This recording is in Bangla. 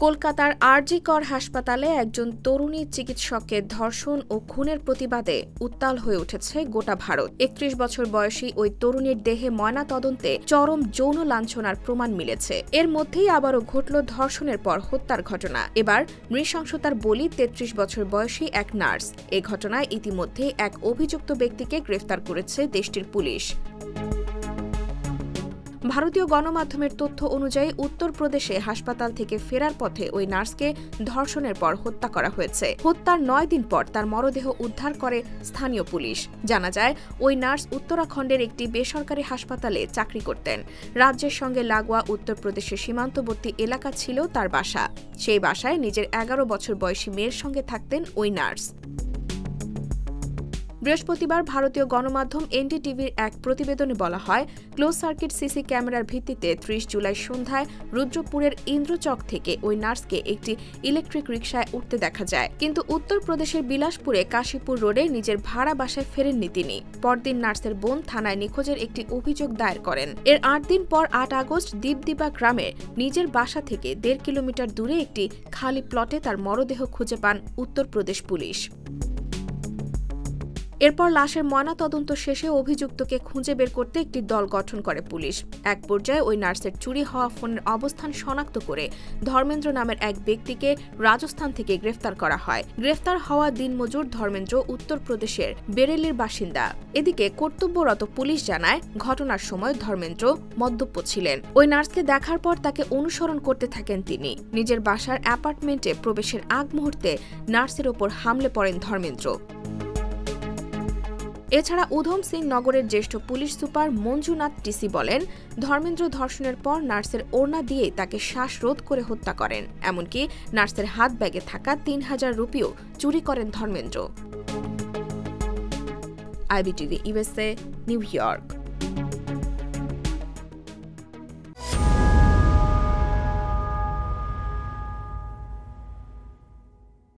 কলকাতার আরজি কর হাসপাতালে একজন তরুণী চিকিৎসককে ধর্ষণ ও খুনের প্রতিবাদে উত্তাল হয়ে উঠেছে গোটা ভারত। ৩১ বছর বয়সী ওই তরুণীর দেহে ময়নাতদন্তে চরম যৌন লাঞ্ছনার প্রমাণ মিলেছে। এর মধ্যেই আবারও ঘটল ধর্ষণের পর হত্যার ঘটনা। এবার নৃশংসতার বলি ৩৩ বছর বয়সী এক নার্স। এ ঘটনায় ইতিমধ্যেই এক অভিযুক্ত ব্যক্তিকে গ্রেফতার করেছে দেশটির পুলিশ। ভারতীয় গণমাধ্যমের তথ্য অনুযায়ী উত্তরপ্রদেশে হাসপাতাল থেকে ফেরার পথে ওই নার্সকে ধর্ষণের পর হত্যা করা হয়েছে। হত্যার ৯ দিন পর তার মরদেহ উদ্ধার করে স্থানীয় পুলিশ। জানা যায়, ওই নার্স উত্তরাখণ্ডের একটি বেসরকারি হাসপাতালে চাকরি করতেন। রাজ্যের সঙ্গে লাগোয়া উত্তরপ্রদেশের সীমান্তবর্তী এলাকা ছিল তার বাসা। সেই বাসায় নিজের ১১ বছর বয়সী মেয়ের সঙ্গে থাকতেন ওই নার্স। বৃহস্পতিবার ভারতীয় গণমাধ্যম এনডিটিভির এক প্রতিবেদনে বলা হয়, ক্লোজ সার্কিট সিসি ক্যামেরার ভিত্তিতে ৩০ জুলাই সন্ধ্যায় রুদ্রপুরের ইন্দ্রচক থেকে ওই নার্সকে একটি ইলেকট্রিক রিকশায় উঠতে দেখা যায়। কিন্তু উত্তরপ্রদেশের বিলাসপুরে কাশীপুর রোডে নিজের ভাড়া বাসায় ফেরেননি তিনি। পরদিন নার্সের বোন থানায় নিখোঁজের একটি অভিযোগ দায়ের করেন। এর ৮ দিন পর ৮ আগস্ট দীপদিবা গ্রামের নিজের বাসা থেকে ১.৫ কিলোমিটার দূরে একটি খালি প্লটে তার মরদেহ খুঁজে পান উত্তরপ্রদেশ পুলিশ। এরপর লাশের ময়নাতদন্ত শেষে অভিযুক্তকে খুঁজে বের করতে একটি দল গঠন করে পুলিশ। এক পর্যায়ে ওই নার্সের চুরি হওয়া ফোনের অবস্থান শনাক্ত করে ধর্মেন্দ্র নামের এক ব্যক্তিকে রাজস্থান থেকে গ্রেফতার করা হয়। গ্রেফতার হওয়া দিনমজুর ধর্মেন্দ্র উত্তরপ্রদেশের বেরেলির বাসিন্দা। এদিকে কর্তব্যরত পুলিশ জানায়, ঘটনার সময় ধর্মেন্দ্র মদ্যপ ছিলেন। ওই নার্সকে দেখার পর তাকে অনুসরণ করতে থাকেন তিনি। নিজের বাসার অ্যাপার্টমেন্টে প্রবেশের আগ মুহূর্তে নার্সের ওপর হামলে পড়েন ধর্মেন্দ্র। এছাড়া উধম সিং নগরের জ্যেষ্ঠ পুলিশ সুপার মঞ্জুনাথ টিসি বলেন, ধর্মেন্দ্র ধর্ষণের পর নার্সের ওড়না দিয়ে তাকে শ্বাসরোধ করে হত্যা করেন। এমনকি নার্সের হাত ব্যাগে থাকা ৩,০০০ রুপিও চুরি করেন Dharmendra. IBTV USA, new York.